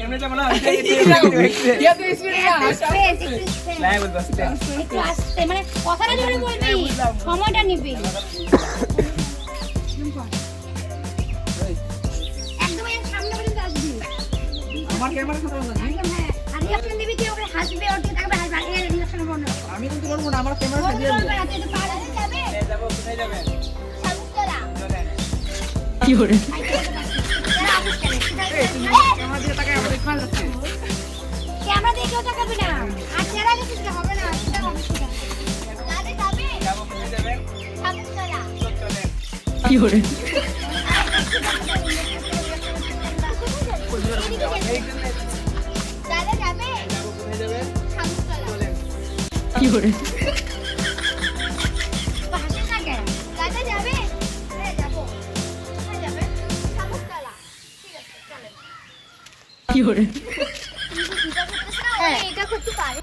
এমনি যাবো না একটু আসতে মানে কথাটা জোরে বলবি, সময়টা নিবি। একদম এর সামনে পর্যন্ত আসবি। আমার ক্যামেরা কথা বলছি একদম হ্যাঁ। আর রিঅ্যাকশন দিবি, তুই ওকে হাসবে, ওর দিকে তাকাবে, হাসবে। আর রিঅ্যাকশন করব না। আমি কিন্তু করবো না, আমার ক্যামেরা ও সাজিয়ে বলবে না, তুই তো পারবি যাবে। যাবো কোথায় যাবেন সাবুতলা। চলেন কি করে যারা অফিস করে, ক্যামেরা দিয়ে তাকায় আমাদের খাল যাচ্ছে ক্যামেরা দিয়ে কেউ তাকাবে না। আর চেহারা কিছু হবে না, সেটা হবে সেটা। যাবে যাবে। যাবো কোথায় যাবেন সাবুতলা। চলেন কি করে যাবে যাবে। যাবো কোথায় যাবেন সাবুতলা। চলেন কি করে হাসিস না কেন? যাবে যাবে। হ্যাঁ যাবো। কোথায় যাবে? সাবুতলা। ঠিক আছে চলেন। কি করে এটা করতে পারে।